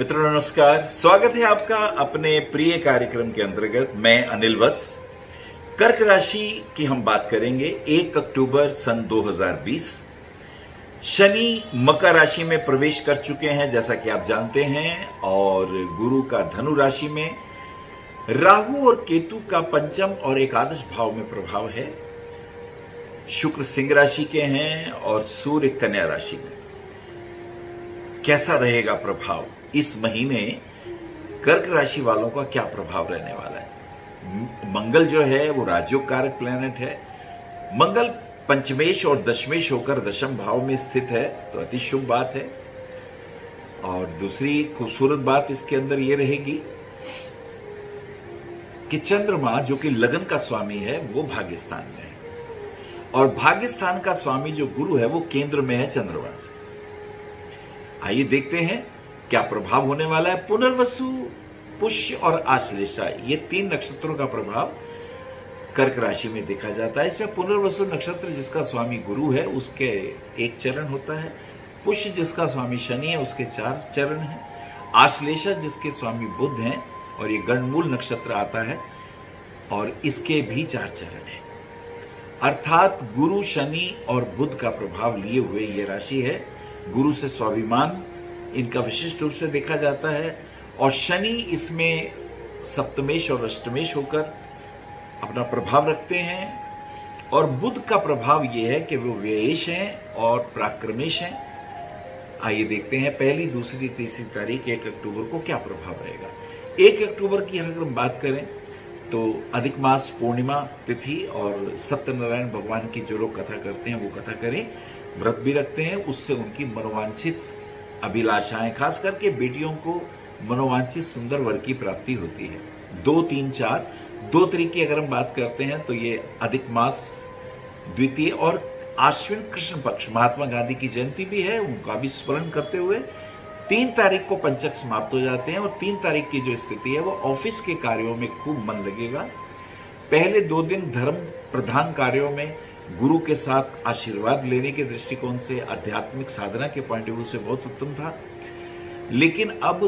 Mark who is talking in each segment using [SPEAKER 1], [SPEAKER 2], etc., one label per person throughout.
[SPEAKER 1] मित्रों नमस्कार, स्वागत है आपका अपने प्रिय कार्यक्रम के अंतर्गत। मैं अनिल वत्स। कर्क राशि की हम बात करेंगे। 1 अक्टूबर सन 2020 शनि मकर राशि में प्रवेश कर चुके हैं जैसा कि आप जानते हैं, और गुरु का धनु राशि में, राहु और केतु का पंचम और एकादश भाव में प्रभाव है, शुक्र सिंह राशि के हैं और सूर्य कन्या राशि में। कैसा रहेगा प्रभाव? इस महीने कर्क राशि वालों का क्या प्रभाव रहने वाला है? मंगल जो है वो राजयोग कारक प्लैनेट है। मंगल पंचमेश और दशमेश होकर दशम भाव में स्थित है, तो अति शुभ बात है। और दूसरी खूबसूरत बात इसके अंदर ये रहेगी कि चंद्रमा जो कि लगन का स्वामी है वो भाग्यस्थान में है, और भाग्यस्थान का स्वामी जो गुरु है वो केंद्र में है चंद्रमा से। आइए देखते हैं क्या प्रभाव होने वाला है। पुनर्वसु, पुष्य और आश्लेषा, ये 3 नक्षत्रों का प्रभाव कर्क राशि में देखा जाता है। इसमें पुनर्वसु नक्षत्र जिसका स्वामी गुरु है उसके 1 चरण होता है। पुष्य जिसका स्वामी शनि है उसके 4 चरण हैं। आश्लेषा जिसके स्वामी बुध हैं और ये गणमूल नक्षत्र आता है और इसके भी 4 चरण हैं। अर्थात गुरु, शनि और बुध का प्रभाव लिए हुए ये राशि है। गुरु से स्वाभिमान इनका विशिष्ट रूप से देखा जाता है, और शनि इसमें सप्तमेश और अष्टमेश होकर अपना प्रभाव रखते हैं, और बुध का प्रभाव यह है कि वो व्ययेश हैं और पराक्रमेश हैं। आइए देखते हैं पहली, दूसरी, तीसरी तारीख 1 अक्टूबर को क्या प्रभाव रहेगा। 1 अक्टूबर की अगर हम बात करें तो अधिक मास पूर्णिमा तिथि, और सत्यनारायण भगवान की जो लोग कथा करते हैं वो कथा करें, व्रत भी रखते हैं, उससे उनकी मनोवांछित अभिलाषाएं, खास करके बेटियों को मनोवांछित सुंदर वर की प्राप्ति होती है। 2, 3, 4 2 तारीख की अगर हम बात करते हैं तो ये अधिक मास द्वितीय और आश्विन कृष्ण पक्ष महात्मा गांधी की जयंती भी है, उनका भी स्मरण करते हुए 3 तारीख को पंचक समाप्त हो जाते हैं। और 3 तारीख की जो स्थिति है वो ऑफिस के कार्यों में खूब मन लगेगा। पहले 2 दिन धर्म प्रधान कार्यों में गुरु के साथ आशीर्वाद लेने के दृष्टिकोण से, आध्यात्मिक साधना के पॉइंट ऑफ व्यू से बहुत उत्तम था। लेकिन अब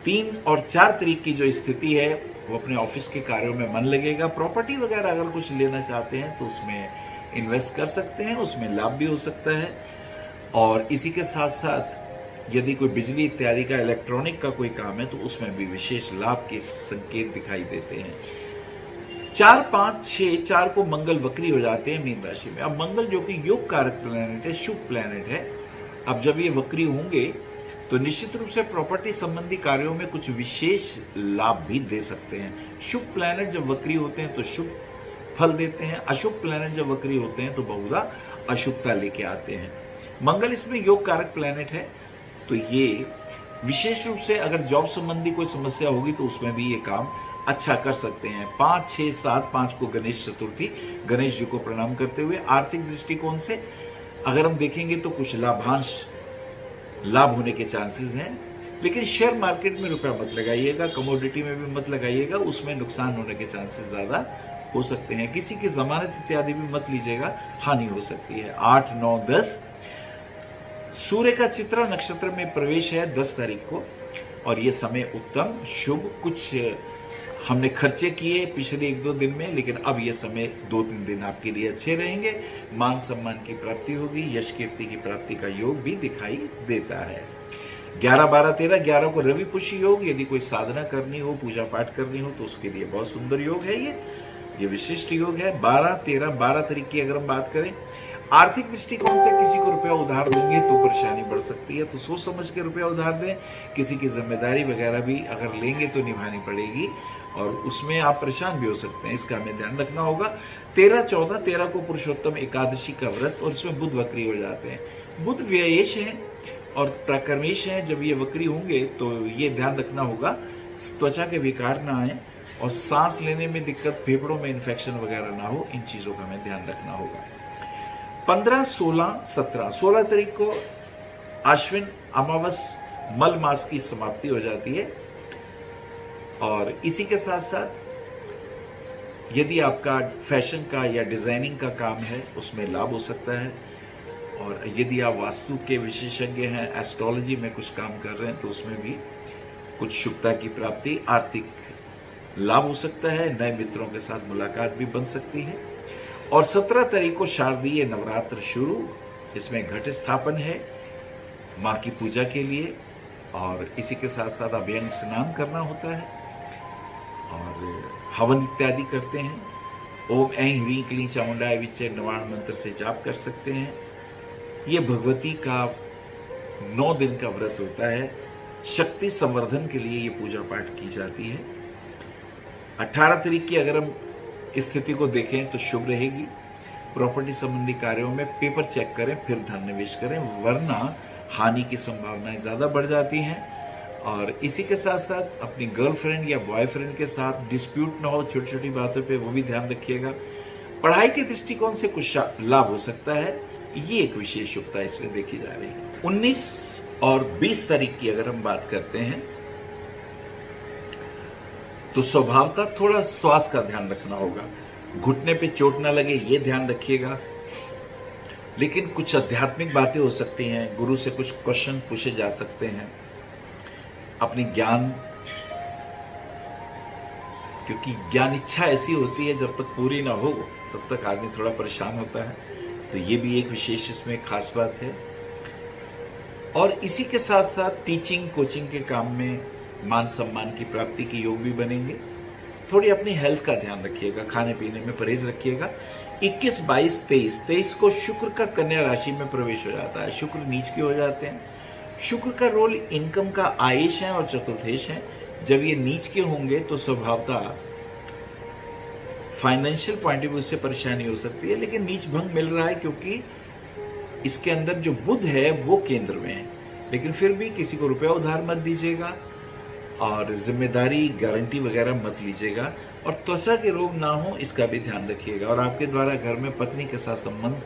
[SPEAKER 1] 3 और 4 तारीख की जो स्थिति है वो अपने ऑफिस के कार्यों में मन लगेगा। प्रॉपर्टी वगैरह अगर कुछ लेना चाहते हैं तो उसमें इन्वेस्ट कर सकते हैं, उसमें लाभ भी हो सकता है। और इसी के साथ साथ यदि कोई बिजली इत्यादि का, इलेक्ट्रॉनिक का कोई काम है तो उसमें भी विशेष लाभ के संकेत दिखाई देते हैं। 4, 5, 6 4 को मंगल वक्री हो जाते हैं मीन राशि में। अब मंगल जो कि योग कारक प्लैनेट है, शुभ प्लैनेट है, अब जब ये वक्री होंगे तो निश्चित रूप से प्रॉपर्टी संबंधी कार्यों में कुछ विशेष लाभ भी दे सकते हैं। शुभ प्लैनेट जब वक्री होते हैं तो शुभ फल देते हैं, अशुभ प्लैनेट जब वक्री होते हैं तो बहुधा अशुभता लेके आते हैं। मंगल इसमें योग कारक प्लैनेट है, तो ये विशेष रूप से अगर जॉब संबंधी कोई समस्या होगी तो उसमें भी ये काम अच्छा कर सकते हैं। 5, 6, 7 5 को गणेश चतुर्थी, गणेश जी को प्रणाम करते हुए आर्थिक दृष्टिकोण से अगर हम देखेंगे तो कुछ लाभ होने के चांसेस हैं। लेकिन शेयर मार्केट में रुपया मत लगाइएगा, कमोडिटी में भी मत लगाइएगा, उसमें नुकसान होने के चांसेस ज्यादा हो सकते हैं। किसी की जमानत इत्यादि भी मत लीजिएगा, हानि हो सकती है। 8, 9, 10 सूर्य का चित्रा नक्षत्र में प्रवेश है 10 तारीख को, और ये समय उत्तम शुभ। कुछ हमने खर्चे किए पिछले 1-2 दिन में, लेकिन अब यह समय 2-3 दिन आपके लिए अच्छे रहेंगे। मान सम्मान की प्राप्ति होगी, यश कीर्ति की प्राप्ति का योग भी दिखाई देता है। 11, 12, 13 11 को रवि पुष्य योग, यदि कोई साधना करनी हो, पूजा पाठ करनी हो तो उसके लिए बहुत सुंदर योग है। ये विशिष्ट योग है। 12, 13, 12 तारीख की अगर हम बात करें, आर्थिक दृष्टिकोण से किसी को रुपया उधार देंगे तो परेशानी बढ़ सकती है, तो सोच समझ के रुपया उधार दें। किसी की जिम्मेदारी वगैरह भी अगर लेंगे तो निभानी पड़ेगी, और उसमें आप परेशान भी हो सकते हैं, इसका हमें ध्यान रखना होगा। 13, 14 13 को पुरुषोत्तम एकादशी का व्रत, और इसमें बुध वक्री हो जाते हैं। बुध व्ययेश हैं और पराक्रमेश हैं। जब ये वक्री होंगे तो ये ध्यान रखना होगा त्वचा के विकार ना आए, और सांस लेने में दिक्कत, फेफड़ों में इन्फेक्शन वगैरह ना हो, इन चीजों का हमें ध्यान रखना होगा। 15, 16, 17 16 तारीख को आश्विन अमावस मल मास की समाप्ति हो जाती है, और इसी के साथ साथ यदि आपका फैशन का या डिजाइनिंग का काम है उसमें लाभ हो सकता है। और यदि आप वास्तु के विशेषज्ञ हैं, एस्ट्रोलॉजी में कुछ काम कर रहे हैं, तो उसमें भी कुछ शुभता की प्राप्ति, आर्थिक लाभ हो सकता है, नए मित्रों के साथ मुलाकात भी बन सकती है। और 17 तारीख को शारदीय नवरात्र शुरू, इसमें घट स्थापन है माँ की पूजा के लिए, और इसी के साथ साथ अभियंग स्नान करना होता है और हवन इत्यादि करते हैं। ओम ऐं ह्रीं क्लीं चामुंडाय विचे नवाण मंत्र से जाप कर सकते हैं। ये भगवती का 9 दिन का व्रत होता है। शक्ति संवर्धन के लिए ये पूजा पाठ की जाती है। 18 तारीख की अगर हम स्थिति को देखें तो शुभ रहेगी। प्रॉपर्टी संबंधी कार्यों में पेपर चेक करें, फिर धन निवेश करें, वरना हानि की संभावनाएं ज्यादा बढ़ जाती हैं। और इसी के साथ साथ अपनी गर्लफ्रेंड या बॉयफ्रेंड के साथ डिस्प्यूट ना हो छोटी छोटी बातों पे, वो भी ध्यान रखिएगा। पढ़ाई के दृष्टिकोण से कुछ लाभ हो सकता है, ये एक विशेष शुभता इसमें देखी जा रही है। 19 और 20 तारीख की अगर हम बात करते हैं तो स्वभावतः थोड़ा स्वास्थ्य का ध्यान रखना होगा। घुटने पे चोट ना लगे, ये ध्यान रखिएगा। लेकिन कुछ आध्यात्मिक बातें हो सकती हैं, गुरु से कुछ क्वेश्चन पूछे जा सकते हैं। अपनी ज्ञान, क्योंकि ज्ञान इच्छा ऐसी होती है जब तक पूरी ना हो तब तक आदमी थोड़ा परेशान होता है, तो ये भी एक विशेष इसमें खास बात है। और इसी के साथ साथ टीचिंग कोचिंग के काम में मान सम्मान की प्राप्ति के योग भी बनेंगे। थोड़ी अपनी हेल्थ का ध्यान रखिएगा, खाने पीने में परहेज रखिएगा। 21, 22, 23 को शुक्र का कन्या राशि में प्रवेश हो जाता है। शुक्र नीच के हो जाते हैं। शुक्र का रोल इनकम का आयेश है और चतुर्थेश है। जब ये नीच के होंगे तो स्वभावतः फाइनेंशियल पॉइंट ऑफ व्यू से परेशानी हो सकती है, लेकिन नीच भंग मिल रहा है क्योंकि इसके अंदर जो बुध है वो केंद्र में है। लेकिन फिर भी किसी को रुपया उधार मत दीजिएगा और जिम्मेदारी गारंटी वगैरह मत लीजिएगा, और त्वचा के रोग ना हो इसका भी ध्यान रखिएगा। और आपके द्वारा घर में पत्नी के साथ संबंध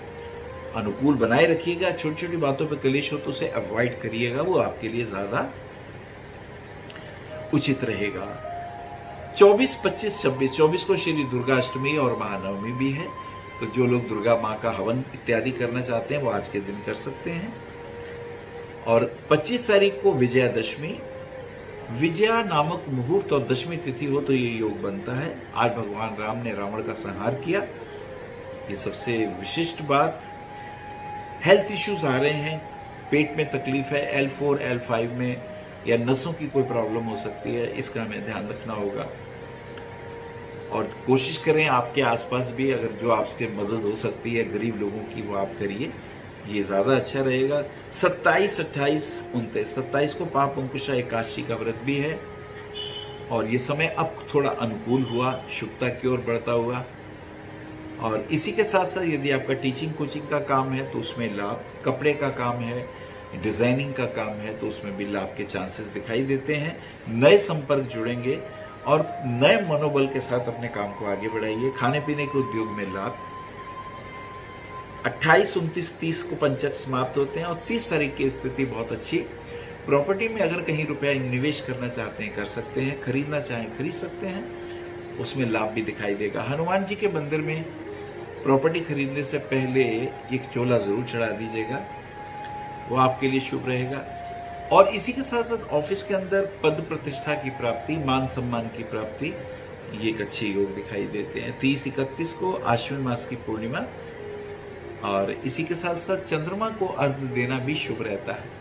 [SPEAKER 1] अनुकूल बनाए रखिएगा। छोटी छोटी बातों पे कलेश हो तो उसे अवॉइड करिएगा, वो आपके लिए ज्यादा उचित रहेगा। 24, 25, 26, 24 को श्री दुर्गा अष्टमी और महानवमी भी है, तो जो लोग दुर्गा माँ का हवन इत्यादि करना चाहते हैं वो आज के दिन कर सकते हैं। और 25 तारीख को विजयादशमी, विजया नामक मुहूर्त और दशमी तिथि हो तो ये योग बनता है। आज भगवान राम ने रावण का संहार किया, ये सबसे विशिष्ट बात। हेल्थ इश्यूज आ रहे हैं, पेट में तकलीफ है, L4, L5 में, या नसों की कोई प्रॉब्लम हो सकती है, इसका हमें ध्यान रखना होगा। और कोशिश करें आपके आसपास भी अगर जो आपसे मदद हो सकती है गरीब लोगों की, वो आप करिए, ये ज्यादा अच्छा रहेगा। 27, 28, 29, 27 को पाप अंकुशा एकादशी का व्रत भी है, और ये समय अब थोड़ा अनुकूल हुआ, शुभता की ओर बढ़ता हुआ। और इसी के साथ साथ यदि आपका टीचिंग कोचिंग का काम है तो उसमें लाभ, कपड़े का काम है, डिजाइनिंग का काम है तो उसमें भी लाभ के चांसेस दिखाई देते हैं। नए संपर्क जुड़ेंगे और नए मनोबल के साथ अपने काम को आगे बढ़ाइए। खाने पीने के उद्योग में लाभ। 28, 29, 30 को पंचक समाप्त होते हैं और 30 तारीख की स्थिति बहुत अच्छी। प्रॉपर्टी में अगर कहीं रुपया निवेश करना चाहते हैं कर सकते हैं, खरीदना चाहें खरीद सकते हैं, उसमें लाभ भी दिखाई देगा। हनुमान जी के मंदिर में प्रॉपर्टी खरीदने से पहले एक चोला जरूर चढ़ा दीजिएगा, वो आपके लिए शुभ रहेगा। और इसी के साथ साथ ऑफिस के अंदर पद प्रतिष्ठा की प्राप्ति, मान सम्मान की प्राप्ति, ये एक अच्छे योग दिखाई देते हैं। 30, 31 को आश्विन मास की पूर्णिमा, और इसी के साथ साथ चंद्रमा को अर्घ देना भी शुभ रहता है।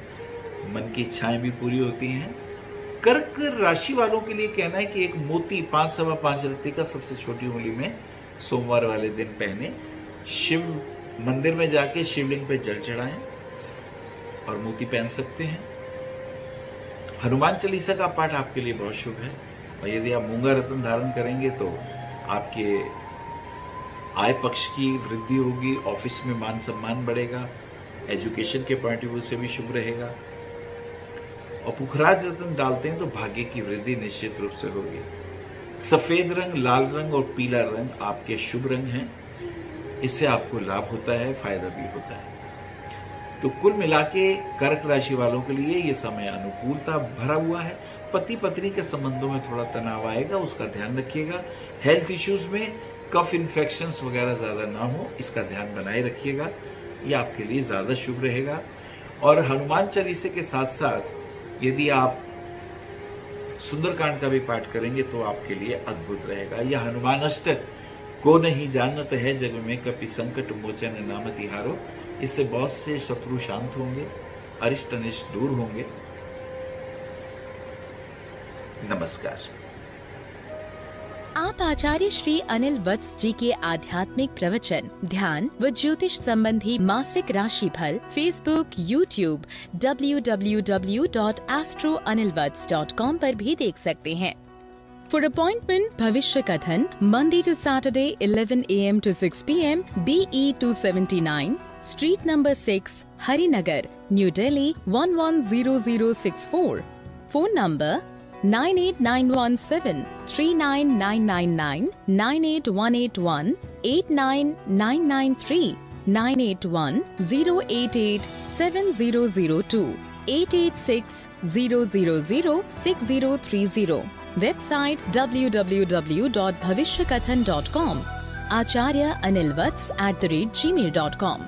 [SPEAKER 1] मन की इच्छाएं भी पूरी होती हैं। कर्क राशि वालों के लिए कहना है कि एक मोती 5 सवा 5 रत्ती का सबसे छोटी उंगली में सोमवार वाले दिन पहने, शिव मंदिर में जाके शिवलिंग पे जल चढ़ाएं और मोती पहन सकते हैं। हनुमान चालीसा का पाठ आपके लिए बहुत शुभ है, और यदि आप मूंगा रत्न धारण करेंगे तो आपके आय पक्ष की वृद्धि होगी, ऑफिस में मान सम्मान बढ़ेगा, एजुकेशन के पॉइंट ऑफ व्यू से भी शुभ रहेगा। और पुखराज रत्न डालते हैं तो भाग्य की वृद्धि निश्चित रूप से होगी। सफेद रंग, लाल रंग और पीला रंग आपके शुभ रंग हैं, इससे आपको लाभ होता है, फायदा भी होता है। तो कुल मिला के कर्क राशि वालों के लिए ये समय अनुकूलता भरा हुआ है। पति पत्नी के संबंधों में थोड़ा तनाव आएगा, उसका ध्यान रखिएगा। हेल्थ इश्यूज में कफ इन्फेक्शंस वगैरह ज्यादा ना हो, इसका ध्यान बनाए रखिएगा। ये आपके लिए ज्यादा शुभ रहेगा। और हनुमान चालीसे के साथ साथ यदि आप सुंदरकांड का भी पाठ करेंगे तो आपके लिए अद्भुत रहेगा। यह हनुमान अष्टक को नहीं जानत है जग में, कपि संकट मोचन नाम तिहारो। इससे बहुत से शत्रु शांत होंगे, अरिष्ट अनिष्ट दूर होंगे। नमस्कार।
[SPEAKER 2] आप आचार्य श्री अनिल वत्स जी के आध्यात्मिक प्रवचन, ध्यान व ज्योतिष संबंधी मासिक राशि फल फेसबुक, यूट्यूब, www.astroanilvats.com पर भी देख सकते हैं। For appointment, भविष्य कथन, Monday to Saturday, 11 a.m. to 6 p.m. BE 279, Street number 6, Harinagar, New Delhi 110064. Phone number 98917 39999, 98181 89993, 981 088 7002, 886 000 6030. Website www.bhavishyakathan.com. Acharya Anil Vats @gmail.com.